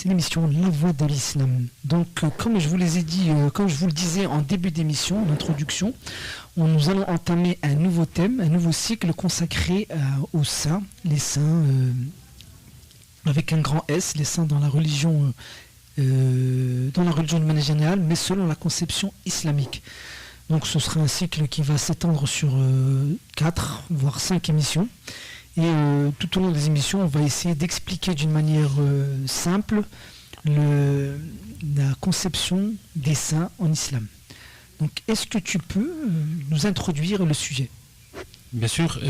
C'est l'émission La Voix de l'Islam. Donc, comme je vous les ai dit, comme je vous le disais en début d'émission, en introduction, nous allons entamer un nouveau thème, un nouveau cycle consacré aux saints, les saints avec un grand S, les saints dans la religion de manière générale, mais selon la conception islamique. Donc, ce sera un cycle qui va s'étendre sur 4, voire 5 émissions. Et tout au long des émissions, on va essayer d'expliquer d'une manière simple la conception des saints en islam. Donc, est-ce que tu peux nous introduire le sujet ? Bien sûr.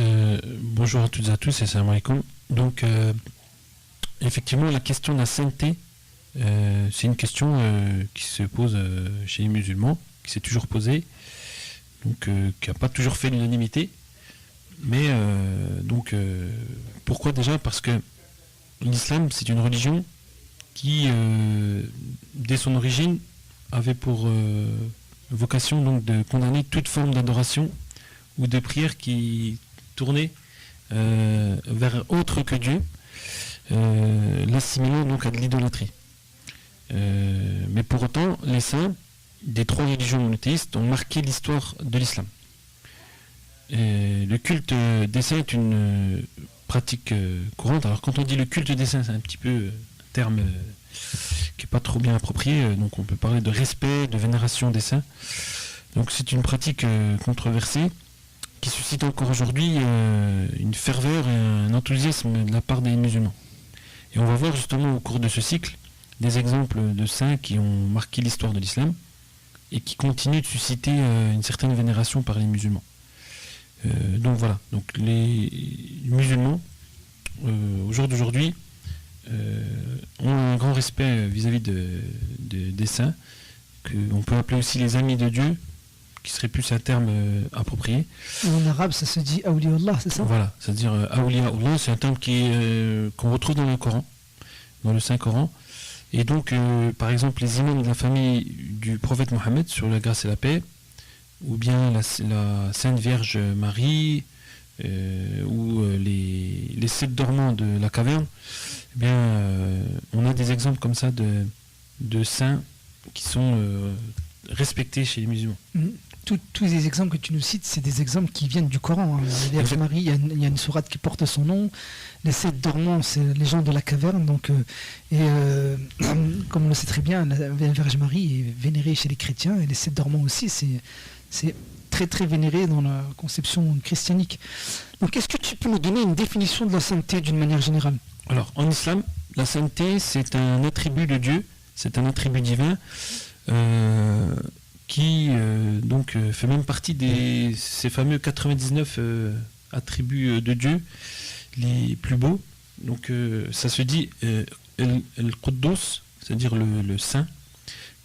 Bonjour à toutes et à tous et salam alaikum. Donc, effectivement, la question de la sainteté, c'est une question qui se pose chez les musulmans, qui s'est toujours posée, donc qui n'a pas toujours fait l'unanimité. Mais pourquoi déjà ? Parce que l'islam, c'est une religion qui, dès son origine, avait pour vocation donc de condamner toute forme d'adoration ou de prière qui tournait vers autre que Dieu, l'assimilant donc à de l'idolâtrie. Mais pour autant, les saints des 3 religions monothéistes ont marqué l'histoire de l'islam. Et le culte des saints est une pratique courante. Alors quand on dit le culte des saints, c'est un petit peu un terme qui n'est pas trop bien approprié. Donc on peut parler de respect, de vénération des saints. Donc c'est une pratique controversée qui suscite encore aujourd'hui une ferveur et un enthousiasme de la part des musulmans. Et on va voir justement au cours de ce cycle des exemples de saints qui ont marqué l'histoire de l'islam et qui continuent de susciter une certaine vénération par les musulmans. Donc voilà, donc les musulmans au jour d'aujourd'hui ont un grand respect vis-à-vis des saints, qu'on peut appeler aussi les amis de Dieu, qui serait plus un terme approprié. En arabe, ça se dit Awliyaullah, c'est ça ? Voilà, c'est-à-dire Awliyaullah, c'est un terme qu'on retrouve dans le Coran, dans le Saint-Coran. Et donc, par exemple, les imams de la famille du prophète Mohammed, sur la grâce et la paix, ou bien la Sainte Vierge Marie, ou les 7 dormants de la caverne, eh bien, on a des exemples comme ça de saints qui sont respectés chez les musulmans. Tous les exemples que tu nous cites, c'est des exemples qui viennent du Coran. Hein. La Vierge Marie, il y a une sourate qui porte son nom. Les 7 dormants, c'est les gens de la caverne. Donc, comme on le sait très bien, la Vierge Marie est vénérée chez les chrétiens et les 7 dormants aussi, c'est très très vénéré dans la conception christianique. Donc, est-ce que tu peux nous donner une définition de la sainteté d'une manière générale ? Alors, en islam, la sainteté, c'est un attribut de Dieu, c'est un attribut divin qui fait même partie de ces fameux 99 attributs de Dieu les plus beaux. Donc ça se dit El-Quddus, c'est-à-dire le saint,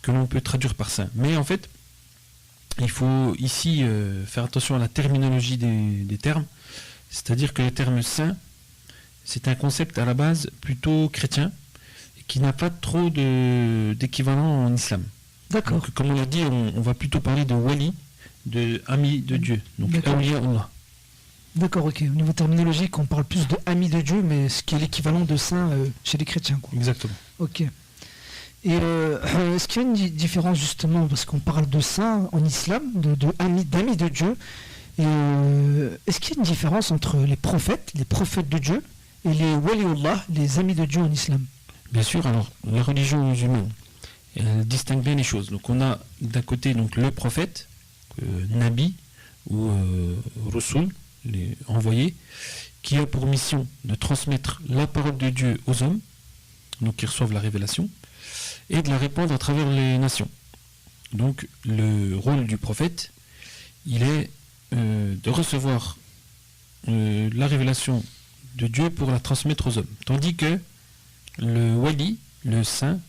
que l'on peut traduire par saint. Mais en fait, il faut ici faire attention à la terminologie des termes, c'est-à-dire que le terme saint, c'est un concept à la base plutôt chrétien, qui n'a pas trop d'équivalent en islam. D'accord. Donc, comme on l'a dit, on va plutôt parler de wali, de ami de Dieu, donc awliya Allah. D'accord, ok. Au niveau terminologique, on parle plus de ami de Dieu, mais ce qui est l'équivalent de saint chez les chrétiens, quoi. Exactement. Ok. Et est-ce qu'il y a une différence justement, parce qu'on parle de saint en islam, d'amis de Dieu, et est-ce qu'il y a une différence entre les prophètes de Dieu, et les waliullah, les amis de Dieu en islam ? Bien sûr, alors la religion musulmane, elle distingue bien les choses. Donc on a d'un côté donc le prophète, Nabi ou Rasul, les envoyés, qui a pour mission de transmettre la parole de Dieu aux hommes, donc qui reçoivent la révélation, et de la répandre à travers les nations. Donc le rôle du prophète, il est de recevoir la révélation de Dieu pour la transmettre aux hommes. Tandis que le wali, le saint,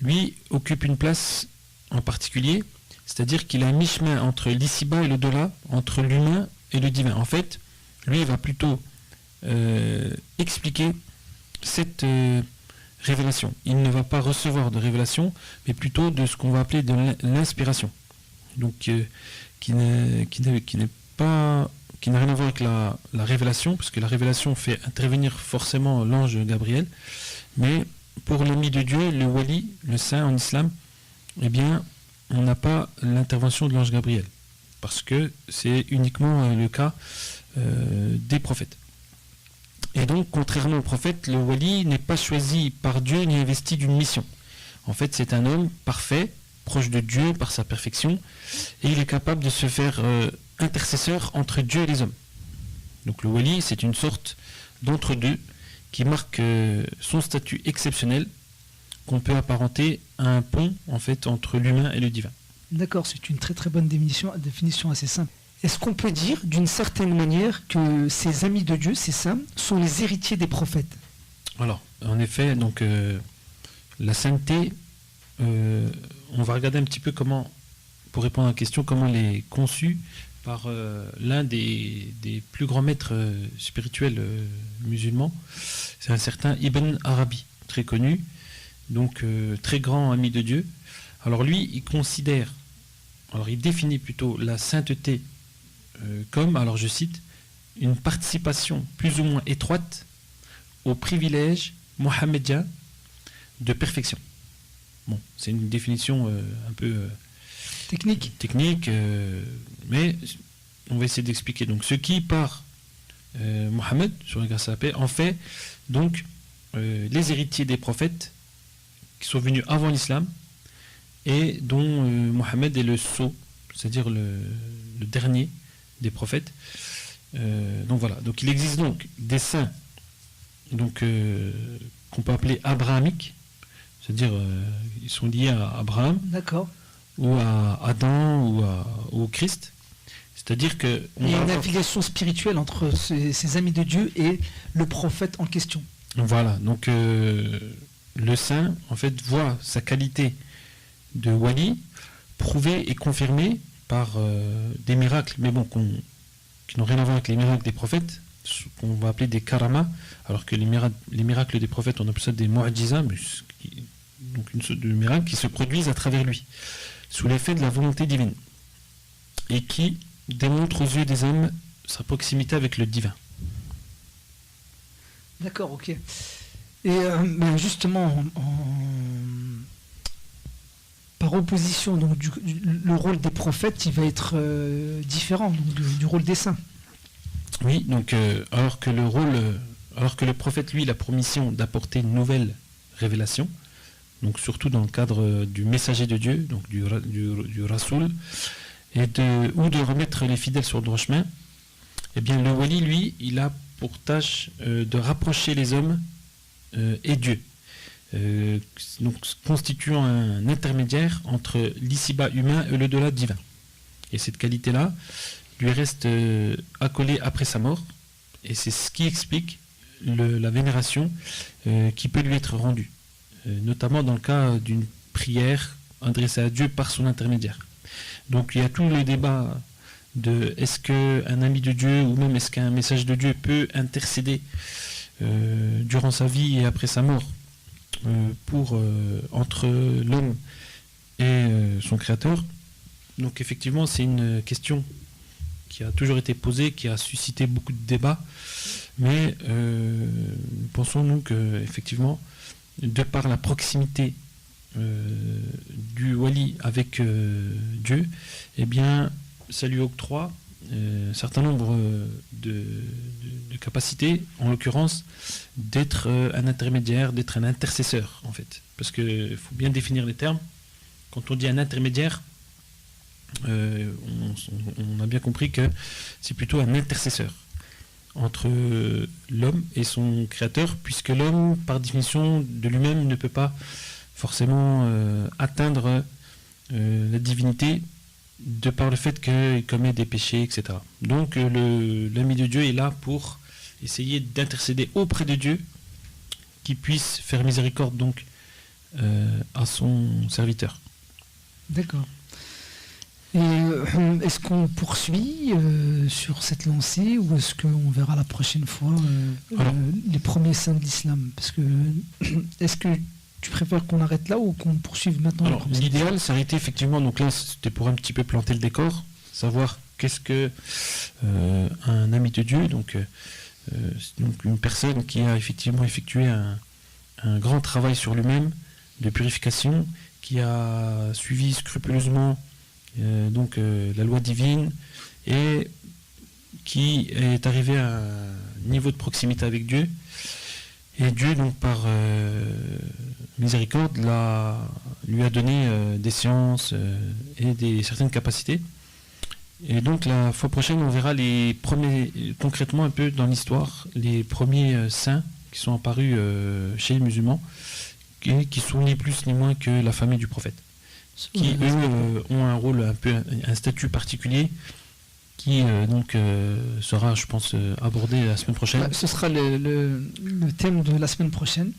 lui occupe une place en particulier, c'est-à-dire qu'il a un mi-chemin entre l'ici-bas et l'au-delà, entre l'humain et le divin. En fait, lui, il va plutôt expliquer cette révélation. Il ne va pas recevoir de révélation, mais plutôt de ce qu'on va appeler de l'inspiration. Donc, qui n'a rien à voir avec la révélation, parce que la révélation fait intervenir forcément l'ange Gabriel, mais pour l'ami de Dieu, le wali, le saint en islam, eh bien, on n'a pas l'intervention de l'ange Gabriel, parce que c'est uniquement le cas des prophètes. Et donc, contrairement aux prophètes, le wali n'est pas choisi par Dieu ni investi d'une mission. En fait, c'est un homme parfait, proche de Dieu par sa perfection, et il est capable de se faire intercesseur entre Dieu et les hommes. Donc le wali, c'est une sorte d'entre-deux qui marque son statut exceptionnel, qu'on peut apparenter à un pont en fait entre l'humain et le divin. D'accord, c'est une très très bonne définition assez simple. Est-ce qu'on peut dire d'une certaine manière que ces amis de Dieu, ces saints, sont les héritiers des prophètes? Alors, en effet, donc la sainteté, on va regarder un petit peu comment, pour répondre à la question, comment elle est conçue par l'un des plus grands maîtres spirituels musulmans. C'est un certain Ibn Arabi, très connu, donc très grand ami de Dieu. Alors lui, il définit plutôt la sainteté comme, alors je cite, une participation plus ou moins étroite au privilège mohammedien de perfection. Bon, c'est une définition un peu technique, mais on va essayer d'expliquer. Donc, ce qui, par Mohammed, sur la grâce à la paix, en fait donc les héritiers des prophètes qui sont venus avant l'islam et dont Mohammed est le sceau, c'est-à-dire le dernier des prophètes. Donc voilà. Donc il existe donc des saints donc qu'on peut appeler abrahamiques, c'est-à-dire ils sont liés à Abraham. D'accord. Ou à Adam ou au Christ. C'est-à-dire que il y a une affiliation spirituelle entre ces amis de Dieu et le prophète en question. Voilà, donc le saint en fait voit sa qualité de wali prouvée et confirmée par des miracles, mais bon, qui n'ont rien à voir avec les miracles des prophètes, qu'on va appeler des karamas, alors que les miracles des prophètes, on appelle ça des mu'adjizas, donc une sorte de miracle qui se produisent à travers lui, sous l'effet de la volonté divine, et qui démontre aux yeux des hommes sa proximité avec le divin. D'accord, ok. Et justement, par opposition, donc, le rôle des prophètes, il va être différent donc, du rôle des saints. Oui, donc alors que le prophète, lui, il a pour mission d'apporter une nouvelle révélation, donc surtout dans le cadre du messager de Dieu, donc du Rasoul, ou de remettre les fidèles sur le droit chemin, eh bien le wali, lui, il a pour tâche de rapprocher les hommes et Dieu, donc constituant un intermédiaire entre l'ici-bas humain et le-delà divin. Et cette qualité-là lui reste accolée après sa mort, et c'est ce qui explique la vénération qui peut lui être rendue, notamment dans le cas d'une prière adressée à Dieu par son intermédiaire. Donc il y a tout le débat de est-ce qu'un ami de Dieu ou même est-ce qu'un message de Dieu peut intercéder durant sa vie et après sa mort entre l'homme et son créateur. Donc effectivement c'est une question qui a toujours été posée, qui a suscité beaucoup de débats, mais pensons-nous que effectivement, de par la proximité du wali avec Dieu, eh bien ça lui octroie un certain nombre de capacités, en l'occurrence d'être un intermédiaire, d'être un intercesseur en fait, parce qu'il faut bien définir les termes. Quand on dit un intermédiaire, on a bien compris que c'est plutôt un intercesseur entre l'homme et son créateur, puisque l'homme, par définition de lui-même, ne peut pas forcément atteindre la divinité de par le fait qu'il commet des péchés, etc. Donc l'ami de Dieu est là pour essayer d'intercéder auprès de Dieu, qui puisse faire miséricorde donc à son serviteur. D'accord. Et est-ce qu'on poursuit sur cette lancée ou est-ce qu'on verra la prochaine fois les premiers saints de l'islam? Parce que est-ce que tu préfères qu'on arrête là ou qu'on poursuive maintenant? Alors l'idéal, ça aurait été effectivement, donc là c'était pour un petit peu planter le décor, savoir qu'est-ce que un ami de Dieu, donc une personne qui a effectivement effectué un un grand travail sur lui-même de purification, qui a suivi scrupuleusement la loi divine et qui est arrivé à un niveau de proximité avec Dieu. Et Dieu, donc par miséricorde, lui a donné des sciences et certaines capacités. Et donc la fois prochaine, on verra les premiers, concrètement un peu dans l'histoire, les premiers saints qui sont apparus chez les musulmans, qui sont ni plus ni moins que la famille du prophète, qui eux ont un rôle un statut particulier, qui sera, je pense, abordé la semaine prochaine. Ce sera le thème de la semaine prochaine.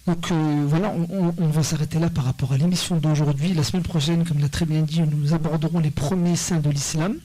Donc voilà, on va s'arrêter là par rapport à l'émission d'aujourd'hui. La semaine prochaine, comme l'a très bien dit, nous aborderons les premiers saints de l'islam.